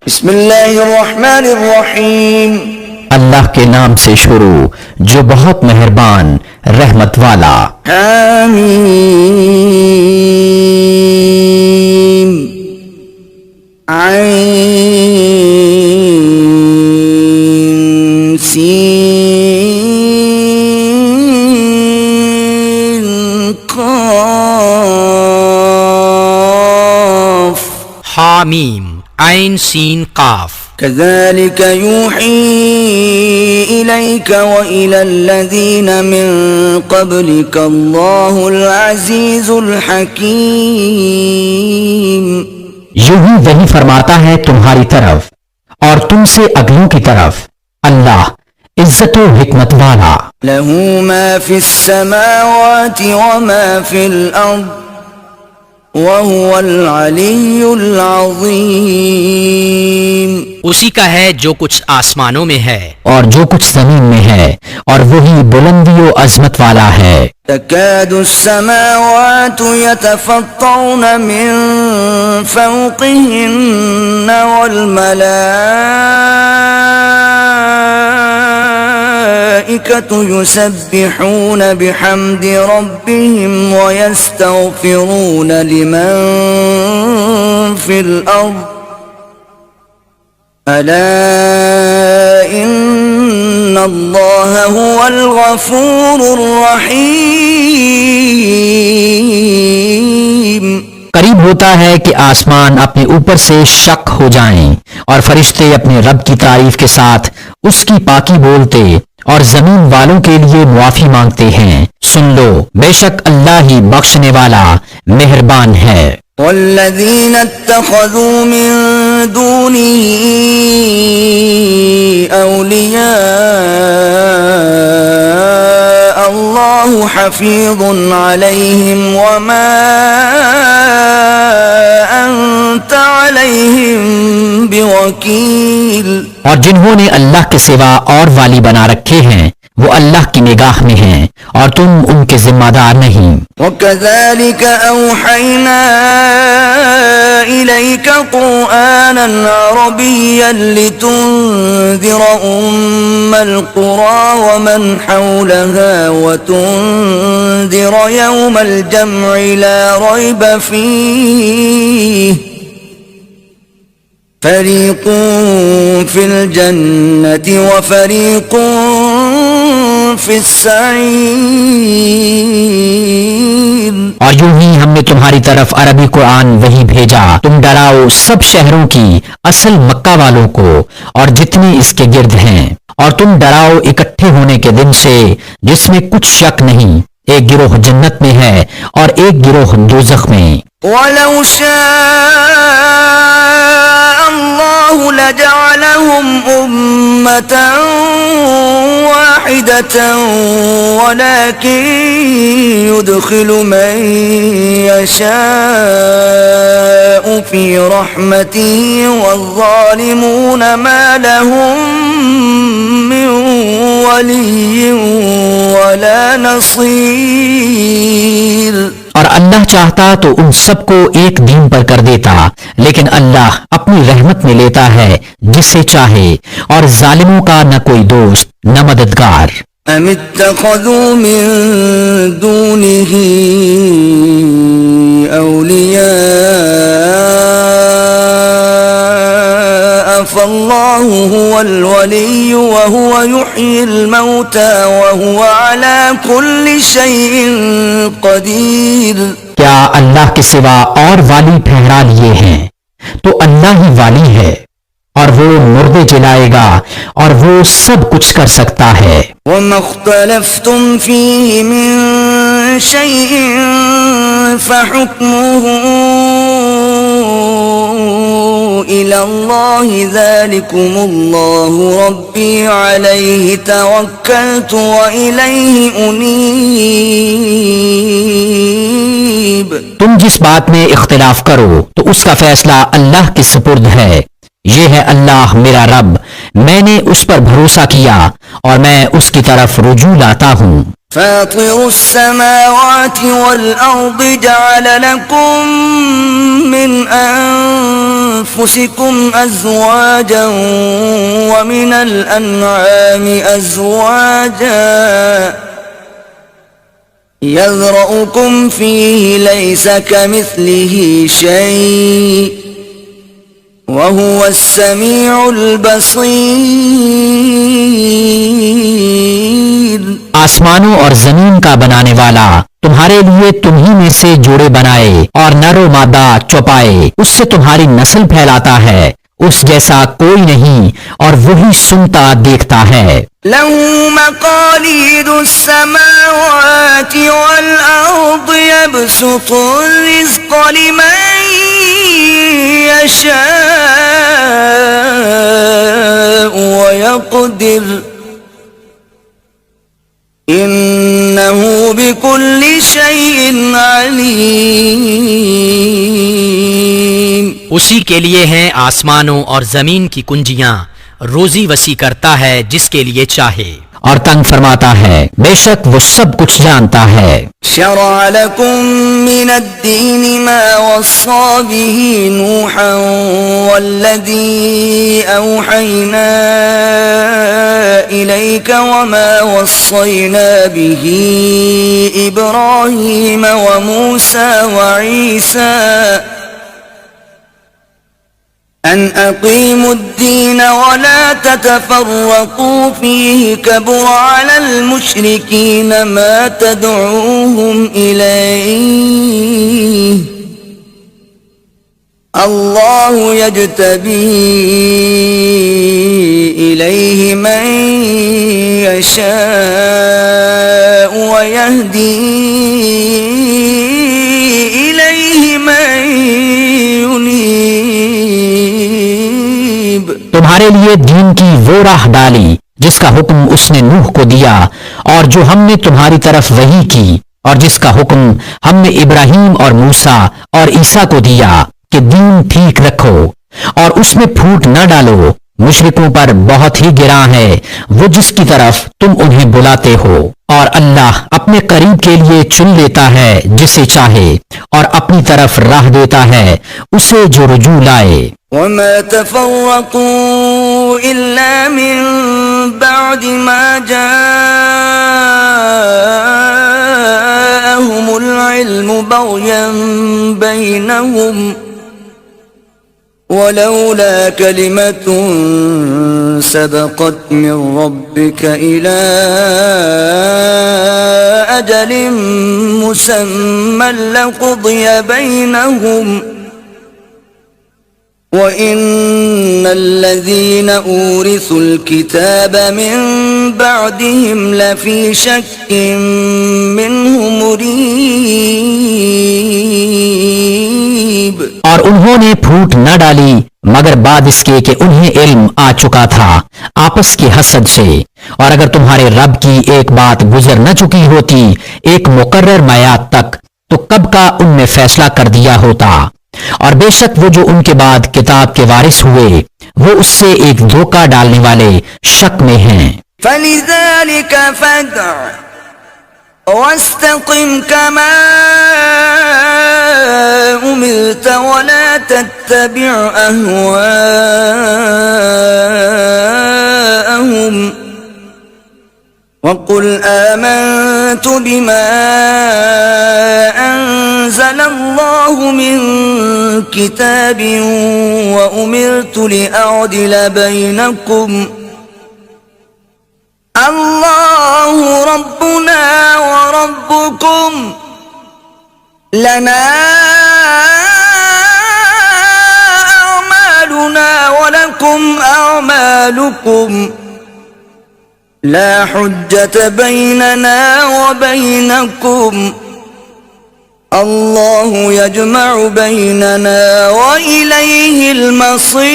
بسم اللہ الرحمن الرحیم اللہ کے نام سے شروع جو بہت مہربان رحمت والا۔ حمیم عین سین قاف حامیم عین سین قاف۔ كذلك يوحي إليك وإلى الذين من قبلك الله العزيز الحكيم۔ یوں ہی وہی فرماتا ہے تمہاری طرف اور تم سے اگلوں کی طرف اللہ عزت و حکمت والا۔ له ما في السماوات وما في الأرض وهو العلي العظيم۔ اسی کا ہے جو کچھ آسمانوں میں ہے اور جو کچھ زمین میں ہے اور وہی بلندی و عظمت والا ہے۔ تكاد السماوات يتفطرن من فوقهن والملائكة يسبحون بحمد ربهم ويستغفرون لمن في الأرض ألا إن الله هو الغفور الرحيم۔ قریب ہوتا ہے کہ آسمان اپنے اوپر سے شق ہو جائیں اور فرشتے اپنے رب کی تعریف کے ساتھ اس کی پاکی بولتے اور زمین والوں کے لیے معافی مانگتے ہیں۔ سن لو بے شک اللہ ہی بخشنے والا مہربان ہے۔ والذين اتخذوا من دونه أولياء الله حفيظ عليهم وما أنت عليهم بوكيل۔ اور جنہوں نے اللہ کے سوا اور والی بنا رکھے ہیں وہ اللہ کی نگاہ میں ہیں اور تم ان کے ذمہ دار نہیں۔ وَكَذَلِكَ أَوْحَيْنَا إِلَيْكَ قُرْآنًا عَرَبِيًّا لِتُنذِرَ أُمَّ الْقُرَى وَمَنْ حَوْلَهَا وَتُنذِرَ يَوْمَ الْجَمْعِ لَا رَيْبَ فِيهِ فَرِيقٌ فِي الْجَنَّةِ وَفَرِيقٌ فِي السَّعِيرِ۔ اور یوں ہی ہم نے تمہاری طرف عربی قرآن وہی بھیجا، تم ڈراؤ سب شہروں کی اصل مکہ والوں کو اور جتنے اس کے گرد ہیں، اور تم ڈراؤ اکٹھے ہونے کے دن سے جس میں کچھ شک نہیں، ایک گروہ جنت میں ہے اور ایک گروہ دوزخ میں۔ وَلَوْ شَاءَ اللَّهُ لَجَعَلَهُمْ أُمَّةً واحدة ولكن يدخل من يشاء في رحمته والظالمون ما لهم من ولي ولا نصير۔ اور اللہ چاہتا تو ان سب کو ایک دین پر کر دیتا، لیکن اللہ اپنی رحمت میں لیتا ہے جس سے چاہے، اور ظالموں کا نہ کوئی دوست نہ مددگار۔ ام اتخذوا من دونه اولیاء فالله هو الولي وهو يحيي الموتى وهو على كل شيء قدير۔ کیا اللہ کے سوا اور والی ٹھہرا لیے ہیں؟ تو اللہ ہی والی ہے اور وہ مردے جلائے گا اور وہ سب کچھ کر سکتا ہے۔ وَمَا اخْتَلَفْتُمْ فِيهِ مِنْ شَيْءٍ فَحُكْمُهُ إِلَى اللَّهِ ذَلِكُمُ اللَّهُ رَبِّي عَلَيْهِ تَوَكَّلْتُ وَإِلَيْهِ أُنِيبُ۔ تم جس بات میں اختلاف کرو تو اس کا فیصلہ اللہ کے سپرد ہے۔ یہ ہے اللہ میرا رب، میں نے اس پر بھروسہ کیا اور میں اس کی طرف رجوع لاتا ہوں۔ فاطر السماوات والأرض جعل لكم من أنفسكم أزواجا ومن الأنعام أزواجا يذرأكم فيه ليس كمثله شيء وهو السميع البصير. آسمانوں اور زمین کا بنانے والا تمہارے لیے تمہیں میں سے جوڑے بنائے اور نر و مادہ چوپائے، اس سے تمہاری نسل پھیلاتا ہے، اس جیسا کوئی نہیں اور وہی سنتا دیکھتا ہے. له مقاليد السماوات والأرض يبسط الرزق لمن يشاء ويقدر إنه بكل شيء عليم. اسی کے لیے ہیں آسمانوں اور زمین کی کنجیاں، روزی وسیع کرتا ہے جس کے لیے چاہے اور تنگ فرماتا ہے، بے شک وہ سب کچھ جانتا ہے. شرع لكم من الدين ما وصى به نوحا والذي أوحينا إليك وما وصينا به إبراهيم وموسى وعيسى أن أقيموا الدين ولا تتفرقوا فيه كبر على المشركين ما تدعوهم إليه الله يجتبي إليه من يشاء ويهدي إليه من ينيب. تمہارے لیے دین کی وہ راہ ڈالی جس کا حکم اس نے نوح کو دیا اور جو ہم نے تمہاری طرف وحی کی، اور جس کا حکم ہم نے ابراہیم اور موسیٰ اور عیسیٰ کو دیا کہ دین ٹھیک رکھو اور اس میں پھوٹ نہ ڈالو. مشرکوں پر بہت ہی گراں ہے وہ جس کی طرف تم انہیں بلاتے ہو، اور اللہ اپنے قریب کے لیے چن لیتا ہے جسے چاہے اور اپنی طرف راہ دیتا ہے اسے جو رجوع لائے. وما تفرقوا إلا من بعد ما جاءهم العلم بغيا بينهم ولولا كلمة سبقت من ربك إلى أجل مسمى لقضي بينهم وَإِنَّ الَّذِينَ أُورِثُوا الْكِتَابَ مِنْ بَعْدِهِمْ لَفِي شَكٍّ مِّنْهُ مُرِيبٍ. اور انہوں نے پھوٹ نہ ڈالی مگر بعد اس کے کہ انہیں علم آ چکا تھا آپس کی حسد سے، اور اگر تمہارے رب کی ایک بات گزر نہ چکی ہوتی ایک مقرر میعاد تک تو کب کا ان میں فیصلہ کر دیا ہوتا. اور بے شک وہ جو ان کے بعد کتاب کے وارث ہوئے وہ اس سے ایک دھوکہ ڈالنے والے شک میں ہیں. فَلِذَلِكَ فَادْعُ وَاسْتَقِمْ كَمَا أُمِرْتَ وَلَا تَتَّبِعْ أَهْوَاءَهُمْ وَقُلْ آمَنْتُ بِمَا أَنزَلَ اللَّهُ مِنْ كِتَابٍ وَأُمِرْتُ لِأَعْدِلَ بَيْنَكُمْ اللَّهُ رَبُّنَا وَرَبُّكُمْ لَنَا أَعْمَالُنَا وَلَكُمْ أَعْمَالُكُمْ لا حجة بيننا وبينكم الله يجمع بيننا وإليه المصير.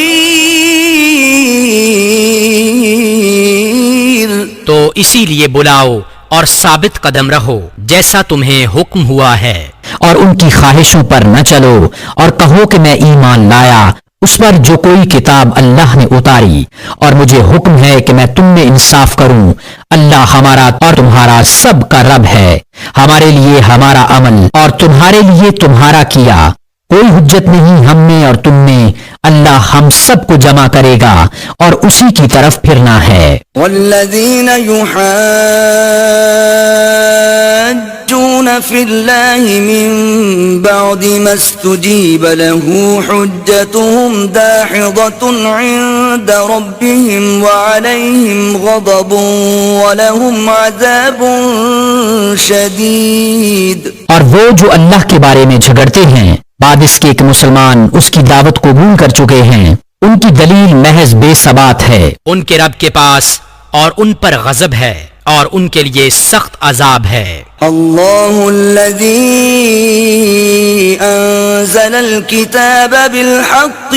تو اسی لیے بلاؤ اور ثابت قدم رہو جیسا تمہیں حکم ہوا ہے، اور ان کی خواہشوں پر نہ چلو اور کہو کہ میں ایمان لایا اس پر جو کوئی کتاب اللہ نے اتاری، اور مجھے حکم ہے کہ میں تم میں انصاف کروں، اللہ ہمارا اور تمہارا سب کا رب ہے، ہمارے لیے ہمارا عمل اور تمہارے لیے تمہارا کیا، کوئی حجت نہیں ہم میں اور تم میں، اللہ ہم سب کو جمع کرے گا اور اسی کی طرف پھرنا ہے۔ والذين يحاجون في الله من بعد ما استجيب له حجتهم داحضة عند ربهم وعليهم غضب ولهم عذاب شديد۔ اور وہ جو اللہ کے بارے میں جھگڑتے ہیں بعد اس کے کہ مسلمان اس کی دعوت قبول کر چکے ہیں، ان کی دلیل محض بے ثبات ہے۔ ان کے رب کے پاس اور ان پر غضب ہے اور ان کے لیے سخت عذاب ہے۔ اللہ الذي انزل الكتاب بالحق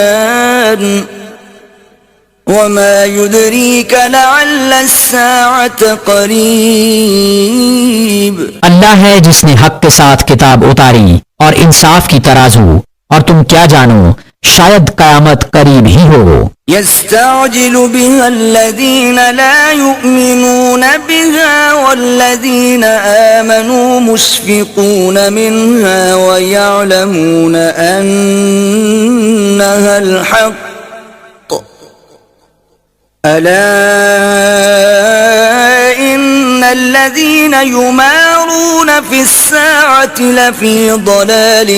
والميزان وما يدريك لعل الساعة قريب۔ اللہ ہے جس نے حق کے ساتھ کتاب اتاری اور انصاف کی ترازو، اور تم کیا جانو شاید قیامت قریب ہی ہو۔ يستعجل بها الذين لا يؤمنون بها والذين آمنوا مشفقون منها ويعلمون أنها الحق ألا إن الذين يمارون في الساعة لفي ضلال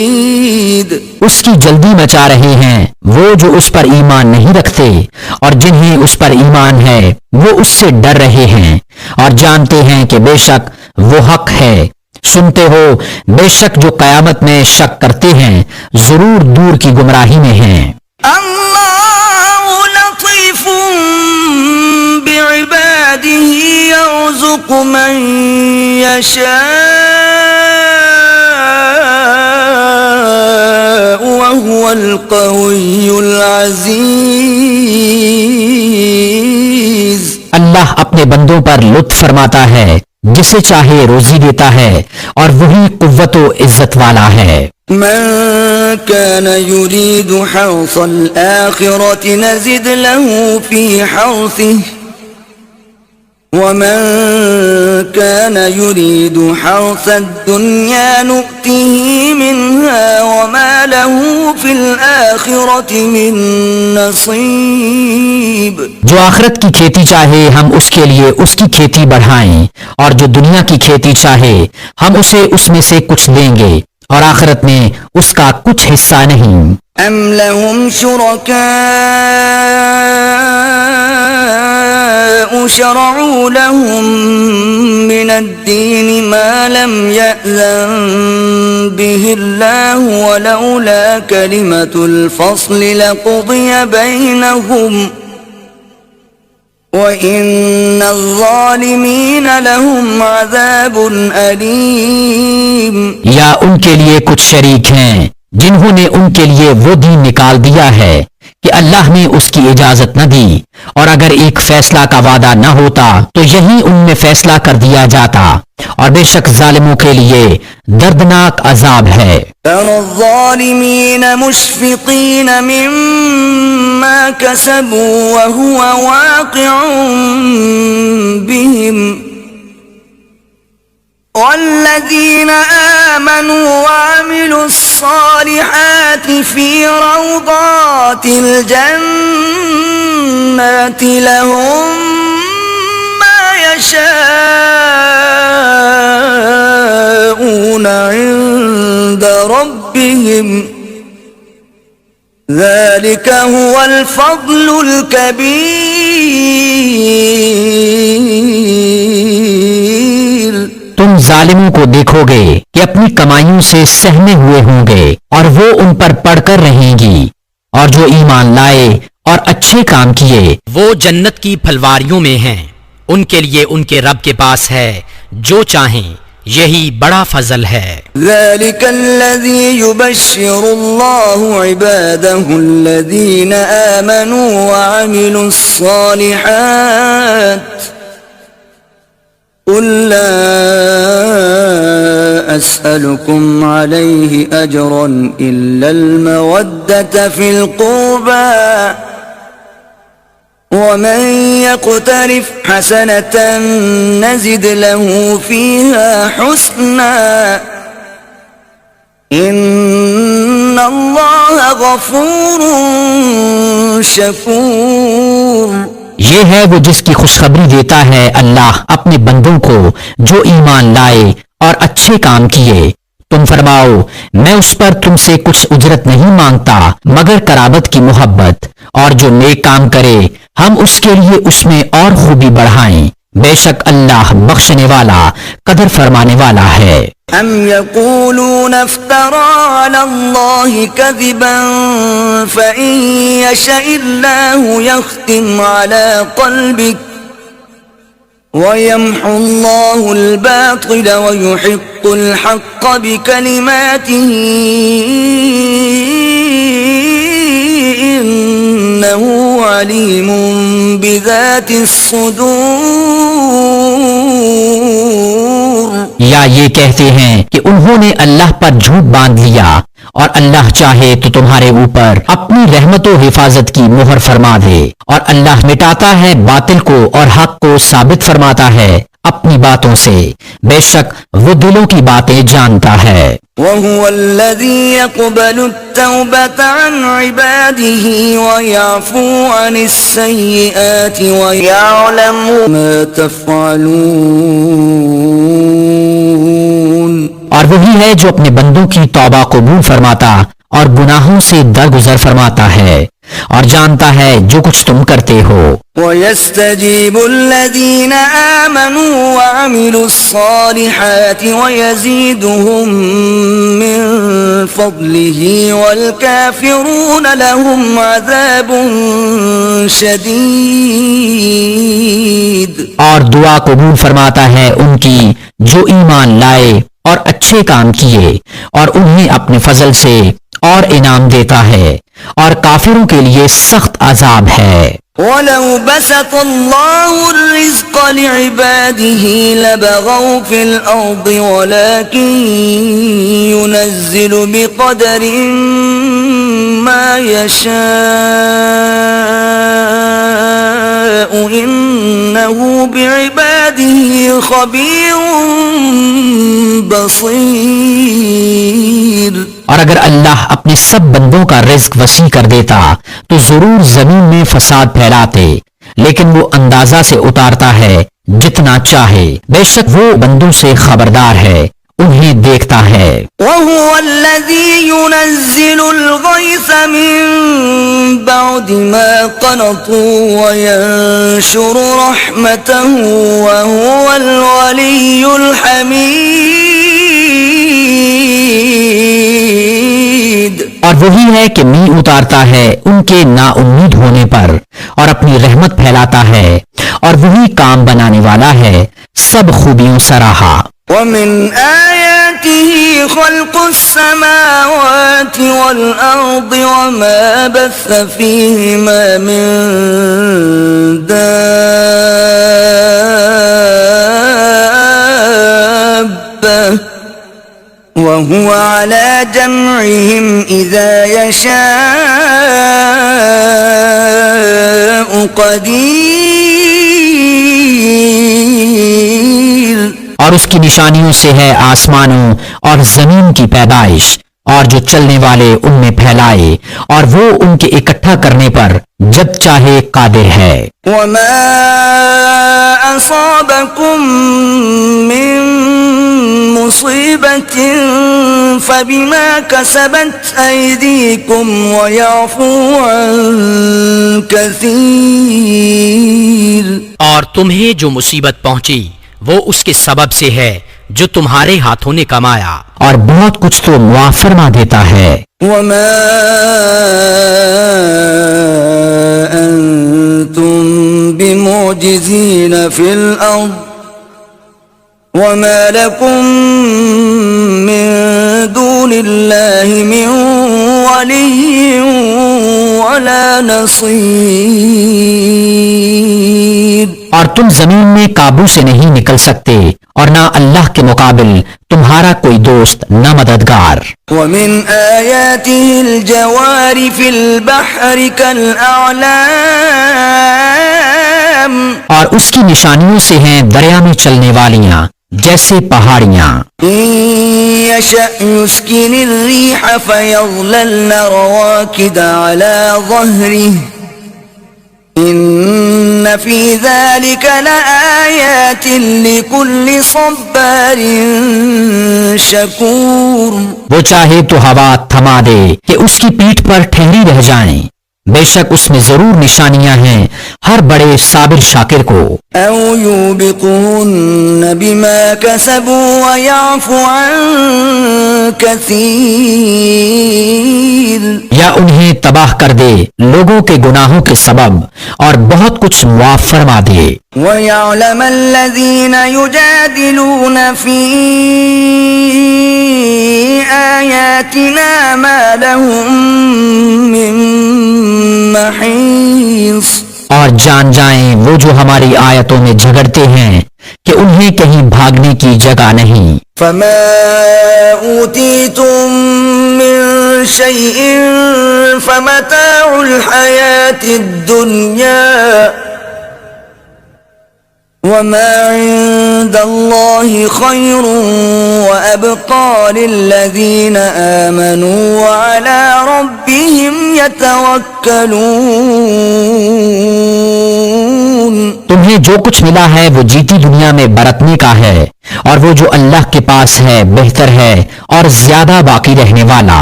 بعيد۔ اس کی جلدی مچا رہے ہیں وہ جو اس پر ایمان نہیں رکھتے، اور جنہیں اس پر ایمان ہے وہ اس سے ڈر رہے ہیں اور جانتے ہیں کہ بے شک وہ حق ہے۔ سنتے ہو بے شک جو قیامت میں شک کرتے ہیں ضرور دور کی گمراہی میں ہیں۔ اللہ لطیف بعباده يرزق من يشاء وهو القوي العزيز۔ اللہ اپنے بندوں پر لطف فرماتا ہے، جسے چاہے روزی دیتا ہے، اور وہی قوت و عزت والا ہے۔ من كان يريد حرث الآخرة نزد له في حرثه ومن كان يريد حرث الدنيا نؤته منها وما له في الآخرة من نصيب۔ جو آخرت کی کھیتی چاہے ہم اس کے لیے اس کی کھیتی بڑھائیں، اور جو دنیا کی کھیتی چاہے ہم اسے اس میں سے کچھ دیں گے، اور آخرت میں اس کا کچھ حصہ نہیں۔ ام لهم شركاء شرعوا لهم من الدين ما لم يأذن به الله ولولا كلمة الفصل لقضي بينهم وَإِنَّ الظَّالِمِينَ لَهُمْ عَذَابٌ أَلِيمٌ۔ یا ان کے لیے کچھ شریک ہیں جنہوں نے ان کے لیے وہ دین نکال دیا ہے کہ اللہ نے اس کی اجازت نہ دی، اور اگر ایک فیصلہ کا وعدہ نہ ہوتا تو یہی ان میں فیصلہ کر دیا جاتا، اور بے شک ظالموں کے لیے دردناک عذاب ہے۔ تَرَى الظَّالِمِينَ مُشْفِقِينَ مِمَّا كَسَبُوا وَهُوَ وَاقِعٌ بِهِمْ والذين آمنوا وعملوا الصالحات في روضات الجنات لهم ما يشاءون عند ربهم ذلك هو الفضل الكبير۔ تم ظالموں کو دیکھو گے کہ اپنی کمائیوں سے سہمے ہوئے ہوں گے، اور وہ ان پر پڑھ کر رہیں گی، اور جو ایمان لائے اور اچھے کام کیے وہ جنت کی پھلواریوں میں ہیں، ان کے لیے ان کے رب کے پاس ہے جو چاہیں، یہی بڑا فضل ہے۔ ذلك الذي يبشر الله عباده الذين آمنوا وعملوا الصالحات قل لا أسألكم عليه أجرا إلا المودة في القربى ومن يقترف حسنة نزد له فيها حسنا إن الله غفور شكور. یہ ہے وہ جس کی خوشخبری دیتا ہے اللہ اپنے بندوں کو جو ایمان لائے اور اچھے کام کیے. تم فرماؤ میں اس پر تم سے کچھ اجرت نہیں مانگتا مگر قرابت کی محبت، اور جو نیک کام کرے ہم اس کے لیے اس میں اور خوبی بڑھائیں. بے شک اللہ بخشنے والا قدر فرمانے والا ہے. أم يقولون افترى على الله كذبا فإن يشاء الله يختم على قلبك ويمحو الله الباطل ويحق الحق بكلماته إنه عليم بذات الصدور. یا یہ کہتے ہیں کہ انہوں نے اللہ پر جھوٹ باندھ لیا اور اللہ چاہے تو تمہارے اوپر اپنی رحمت و حفاظت کی مہر فرما دے، اور اللہ مٹاتا ہے باطل کو اور حق کو ثابت فرماتا ہے اپنی باتوں سے. بے شک وہ دلوں کی باتیں جانتا ہے. وهو الذي يقبل التوبة عن عباده ويعفو عن السيئات ويعلم ما تفعلون. اور وہی ہے جو اپنے بندوں کی توبہ قبول فرماتا اور گناہوں سے درگزر فرماتا ہے اور جانتا ہے جو کچھ تم کرتے ہو. ويستجيب الذين آمنوا وعملوا الصالحات ويزيدهم من فضله والكافرون لهم عذاب شديد. اور دعا قبول فرماتا ہے ان کی جو ایمان لائے اور اچھے کام کیے، اور انہیں اپنے فضل سے اور انعام دیتا ہے، اور کافروں کے لیے سخت عذاب ہے. وَلَوْ بَسَطَ اللَّهُ الرِّزْقَ لِعِبَادِهِ لَبَغَوْا فِي الْأَرْضِ وَلَكِنْ يُنَزِّلُ بِقَدَرٍ مَا يَشَاءُ إِنَّهُ بِعِبَادِهِ خَبِيرٌ بَصِيرٌ. اور اگر اللہ اپنے سب بندوں کا رزق وسیع کر دیتا تو ضرور زمین میں فساد پھیلاتے، لیکن وہ اندازہ سے اتارتا ہے جتنا چاہے. بے شک وہ بندوں سے خبردار ہے، انہیں دیکھتا ہے. وَهُوَ الَّذِي يُنَزِّلُ الْغَيْثَ مِن بَعْدِ مَا قَنَطُوا وَيَنشُرُ رَحْمَتَهُ وَهُوَ الْوَلِيُّ الْحَمِيدُ. اور وہی ہے کہ می اتارتا ہے ان کے نا امید ہونے پر اور اپنی رحمت پھیلاتا ہے، اور وہی کام بنانے والا ہے سب خوبیوں سراہا. وَمِنْ آيَاتِهِ خَلْقُ السَّمَاوَاتِ وَالْأَرْضِ وَمَا بَثَّ فِيهِمَا مِن دَابَّةٍ وَهُوَ عَلَى جَمْعِهِمْ إِذَا يَشَاءُ قَدِيرٌ. اور اس کی نشانیوں سے ہے آسمانوں اور زمین کی پیدائش اور جو چلنے والے ان میں پھیلائے، اور وہ ان کے اکٹھا کرنے پر جب چاہے قادر ہے. وَمَا أَصَابَكُم مِّن مُّصِيبَةٍ فَبِمَا كَسَبَتْ أَيْدِيكُمْ وَيَعْفُو عَن كَثِيرٍ. اور تمہیں جو مصیبت پہنچی وہ اس کے سبب سے ہے جو تمہارے ہاتھوں نے کمایا، اور بہت کچھ تو معاف فرما دیتا ہے. وَمَا أَنتُم بِمُعْجِزِينَ فِي الْأَرْضِ وَمَا لَكُم مِّن دُونِ اللَّهِ مِن وَلِيٍّ وَلَا نَصِيرٍ. اور تم زمین میں قابو سے نہیں نکل سکتے اور نہ اللہ کے مقابل تمہارا کوئی دوست نہ مددگار. ومن آياته الجوار في البحر كالأعلام اور اس کی نشانیوں سے ہیں دریا میں چلنے والیاں جیسے پہاڑیاں. إن يشأ يسكن الريح فيظللن رواكد على ظهره إن في ذلك لآيات لكل صبار شكور. وہ چاہے تو ہوا تھما دے کہ اس کی پیٹھ پر ٹھہری رہ جائیں، بے شک اس میں ضرور نشانیاں ہیں ہر بڑے صابر شاکر کو. أو يوبقهن بما كسبوا ويعفو عن كثير. یا انہیں تباہ کر دے لوگوں کے گناہوں کے سبب اور بہت کچھ معاف فرما دے. ويعلم الذين يجادلون في آياتنا ما لهم من محيص. اور جان جائیں وہ جو ہماری آیتوں میں جھگڑتے ہیں کہ انہیں کہیں بھاگنے کی جگہ نہیں. فما أوتيتم من شيء فمتاع الحياة الدنيا وما عند الله خير وأبقى للذين آمنوا وعلى ربهم يتوكلون. تمہیں جو کچھ ملا ہے وہ جیتی دنیا میں برتنے کا ہے، اور وہ جو اللہ کے پاس ہے بہتر ہے اور زیادہ باقی رہنے والا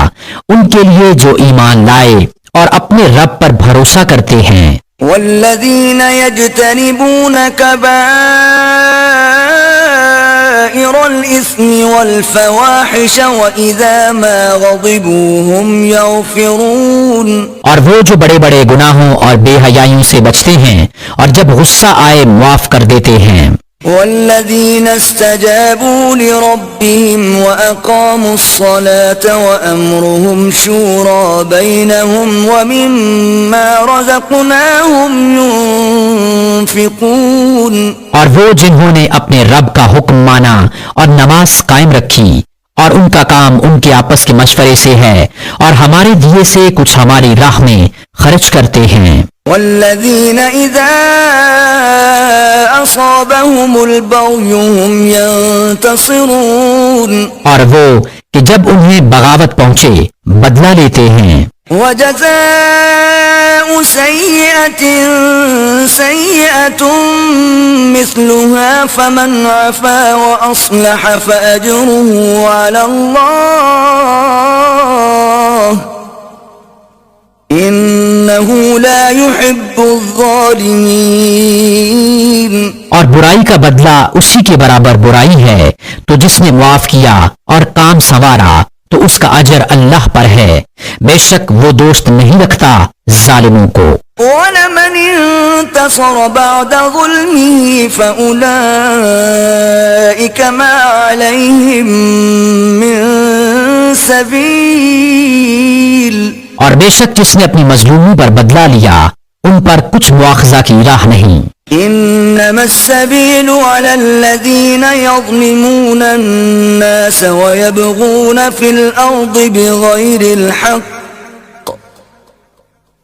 ان کے لیے جو ایمان لائے اور اپنے رب پر بھروسہ کرتے ہیں. والذين يجتنبون كبائر الإثم والفواحش وإذا ما غضبوا هم يغفرون. اور وہ جو بڑے بڑے گناہوں اور بے حیائیوں سے بچتے ہیں اور جب غصہ آئے معاف کر دیتے ہیں. والذين استجابوا لربهم وأقاموا الصلاة وأمرهم شورى بينهم ومما رزقناهم ينفقون. اور وہ جنہوں نے اپنے رب کا حکم مانا اور نماز قائم رکھی اور ان کا کام ان کے آپس کے مشورے سے ہے اور ہمارے دیے سے کچھ ہماری راہ میں خرچ کرتے ہیں. والذين إذا أصابهم البغي هم ينتصرون. اور وہ کہ جب انہیں بغاوت پہنچے بدلہ لیتے ہیں. وجزاء سيئة سيئة مثلها فمن عفا وأصلح فأجره على الله إنه لا يحب الظالمين. اور برائی کا بدلہ اسی کے برابر برائی ہے، تو جس نے معاف کیا اور کام سنوارا تو اس کا اجر اللہ پر ہے، بے شک وہ دوست نہیں رکھتا ظالموں کو. وَلَمَنِ انتصر بعد ظلمه فأولئك ما عليهم من سبيل. اور بے شک جس نے اپنی مظلومی پر بدلہ لیا ان پر کچھ مواخذہ کی راہ نہیں. إنما السبيل على الذين يظلمون الناس ويبغون في الأرض بغير الحق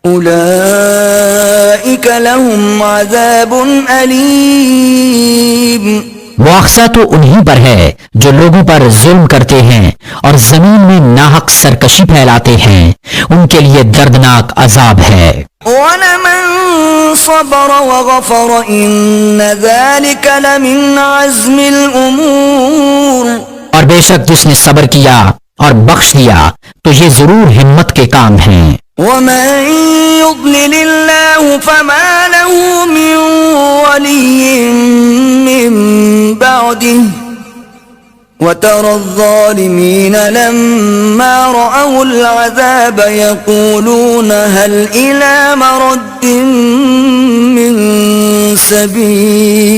أولئك لهم عذاب أليم. مواخذہ تو انہی پر ہے جو لوگوں پر ظلم کرتے ہیں اور زمین میں ناحق سرکشی پھیلاتے ہیں، ان کے لیے دردناک عذاب ہے. وَلَمَنْ صَبَرَ وَغَفَرَ إِنَّ ذَلِكَ لَمِنْ عَزْمِ الْأُمُورِ. اور بے شک جس نے صبر کیا اور بخش دیا تو یہ ضرور ہمت کے کام ہیں. وَمَنْ يُضْلِلِ اللَّهُ فَمَا لَهُ مِنْ وَلِيٍّ مِّن بَعْدِهِ وَتَرَى الظَّالِمِينَ لَمَّا رَأَوُا الْعَذَابَ يَقُولُونَ هَلْ إِلَى مَرَدٍّ مِّن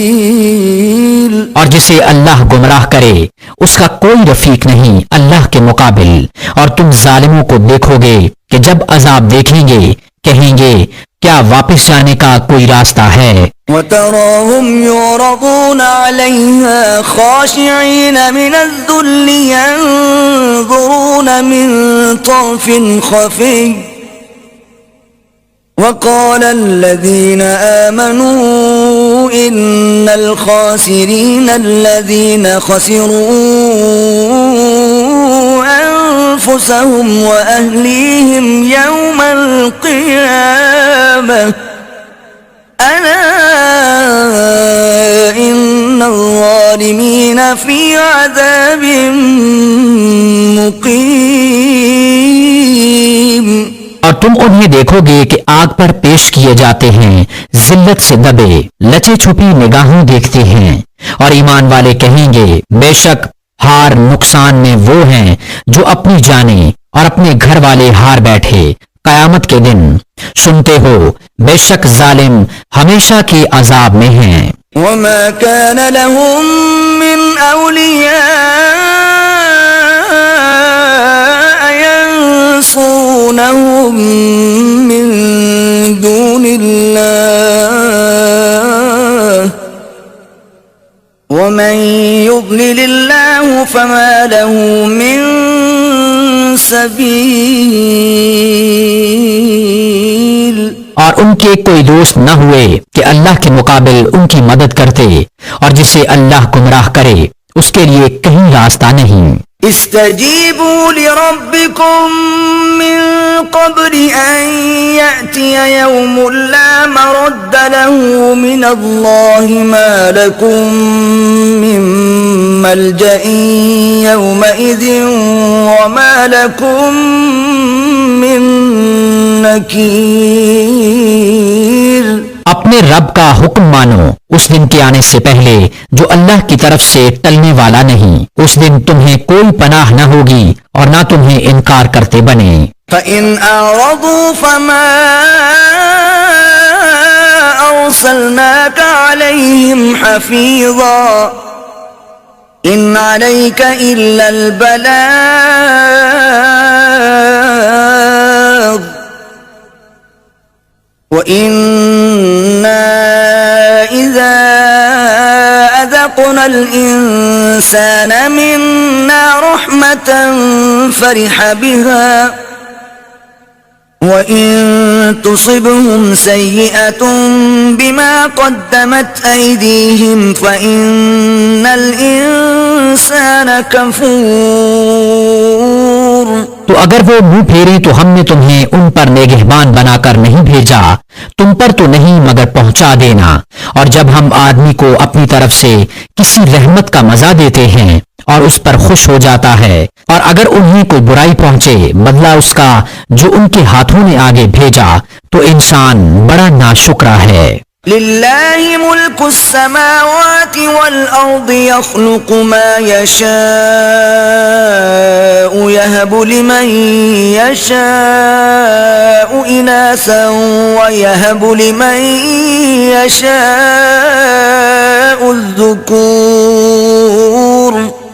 سَبِيلٍ. اور جسے اللہ گمراہ کرے اس کا کوئی رفیق نہیں اللہ کے مقابل. اور تم ظالموں کو دیکھو گے کہ جب عذاب دیکھیں گے کہیں گے کیا واپس جانے کا کوئی راستہ ہے؟ وتراهم يعرضون عليها خاشعين من الذل ينظرون من طرف خفي وقال الذين آمنوا إن الخاسرين الذين خسروا أنفسهم وأهليهم يوم القيامة ألا إن الظالمين في عذاب مقيم. اور تم انہیں دیکھو گے کہ آگ پر پیش کیے جاتے ہیں ذلت سے دبے، لچے چھپی نگاہوں دیکھتے ہیں، اور ایمان والے کہیں گے بے شک ہار نقصان میں وہ ہیں جو اپنی جانیں اور اپنے گھر والے ہار بیٹھے قیامت کے دن. سنتے ہو بے شک ظالم ہمیشہ کے عذاب میں ہیں. وما كان لهم من أولياء ينصرونهم من دون الله ومن يضلل الله فما له من سبيل. اور ان کے کوئی دوست نہ ہوئے کہ اللہ کے مقابل ان کی مدد کرتے، اور جسے اللہ گمراہ کرے اس کے لیے کہیں راستہ نہیں. استجیبوا لربکم من قبل ان یأتی یوم لا مرد له من اللہ ما لکم من ملجأ یومئذ وما لکم من نکیر. اپنے رب کا حکم مانو اس دن کے آنے سے پہلے جو اللہ کی طرف سے ٹلنے والا نہیں. اس دن تمہیں کوئی پناہ نہ ہوگی اور نہ تمہیں انکار کرتے بنے. فَإِنْ أَعْرَضُوا فَمَا أَرْسَلْنَاكَ عَلَيْهِمْ حَفِيظًا إِنْ عَلَيْكَ إِلَّا الْبَلَاغُ وَإِنَّا إِذَا أَذَقْنَا الْإِنسَانَ مِنَّا رَحْمَةً فَرِحَ بِهَا وَإِن تُصِبْهُمْ سَيِّئَةٌ بِمَا قَدَّمَتْ أَيْدِيهِمْ فَإِنَّ الْإِنسَانَ كَفُورٌ. تو اگر وہ منہ پھیرے تو ہم نے تمہیں ان پر نگہبان بنا کر نہیں بھیجا، تم پر تو نہیں مگر پہنچا دینا. اور جب ہم آدمی کو اپنی طرف سے کسی رحمت کا مزہ دیتے ہیں اور اس پر خوش ہو جاتا ہے، اور اگر انہیں کوئی برائی پہنچے بدلہ اس کا جو ان کے ہاتھوں نے آگے بھیجا، تو انسان بڑا ناشکرا ہے. لِلَّهِ مُلْكُ السَّمَاوَاتِ وَالْأَرْضِ يَخْلُقُ مَا يَشَاءُ يَهَبُ لِمَن يَشَاءُ إِنَاثًا وَيَهَبُ لِمَن يَشَاءُ الذُّكُورَ.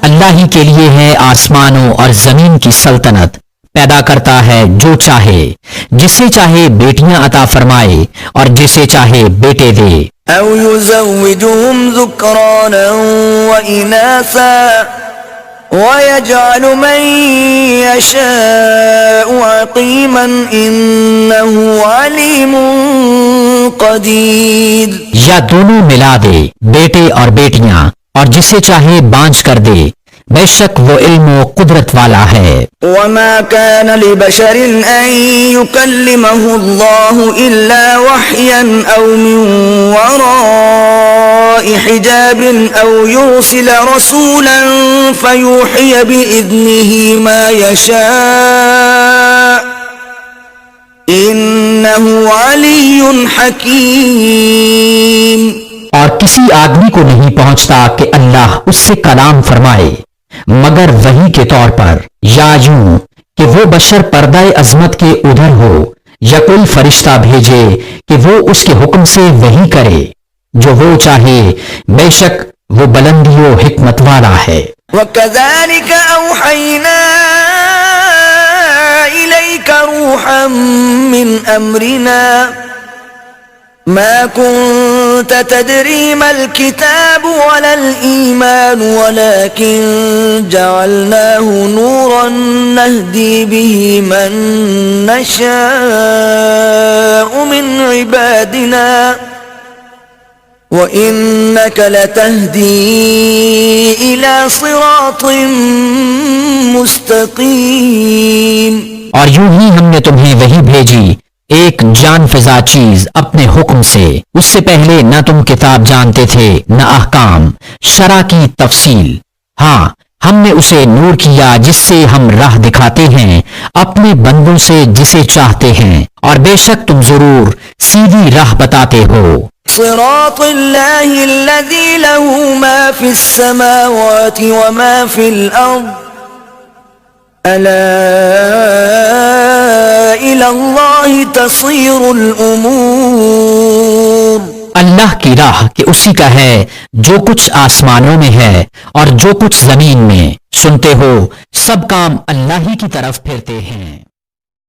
اللہ ہی کے لیے ہے آسمانوں اور زمین کی سلطنت، پیدا کرتا ہے جو چاہے، جسے چاہے بیٹیاں عطا فرمائے اور جسے چاہے بیٹے دے. أَوْ يُزَوِّجُهُمْ ذُكْرَانًا وَإِنَاثًا وَيَجْعَلُ مَن يَشَاءُ عَقِيمًا إِنَّهُ عَلِيمٌ قَدِيرٌ. یا دونوں ملا دے، بیٹے اور بیٹیاں، اور جسے چاہے بانجھ کر دے، بے شک وہ علم و قدرت والا ہے. وَمَا كَانَ لِبَشَرٍ أَن يُكَلِّمَهُ اللَّهُ إِلَّا وَحْيًا أَوْ مِن وَرَاءِ حِجَابٍ أَوْ يُرْسِلَ رَسُولًا فَيُوحِيَ بِإِذْنِهِ مَا يَشَاءُ إِنَّهُ عَلِيٌّ حَكِيمٌ. اور کسی آدمی کو نہیں پہنچتا کہ اللہ اس سے کلام فرمائے مگر وحی کے طور پر، یا یوں کہ وہ بشر پردہ عظمت کے ادھر ہو، یا کوئی فرشتہ بھیجے کہ وہ اس کے حکم سے وحی کرے جو وہ چاہے، بے شک وہ بلندی و حکمت والا ہے. وَكَذَلِكَ أَوْحَيْنَا إِلَيْكَ رُوحًا مِّنْ أَمْرِنَا ما كنت تدري ما الكتاب ولا الإيمان ولكن جعلناه نورا نهدي به من نشاء من عبادنا وَإِنَّكَ لَتَهْدِي إِلَى صِرَاطٍ مُسْتَقِيمٍ۔ اور یوں ہی ہم نے تمہیں وہی بھیجی ایک جان فضا چیز اپنے حکم سے، اس سے پہلے نہ تم کتاب جانتے تھے نہ احکام شرع کی تفصیل، ہاں ہم نے اسے نور کیا جس سے ہم راہ دکھاتے ہیں اپنے بندوں سے جسے چاہتے ہیں، اور بے شک تم ضرور سیدھی راہ بتاتے ہو۔ صراط اللہ الذی له ما فی السماوات وما فی الارض الا الى اللہ تصیر الامور۔ اللہ کی راہ کہ اسی کا ہے جو کچھ آسمانوں میں ہے اور جو کچھ زمین میں، سنتے ہو سب کام اللہ ہی کی طرف پھرتے ہیں۔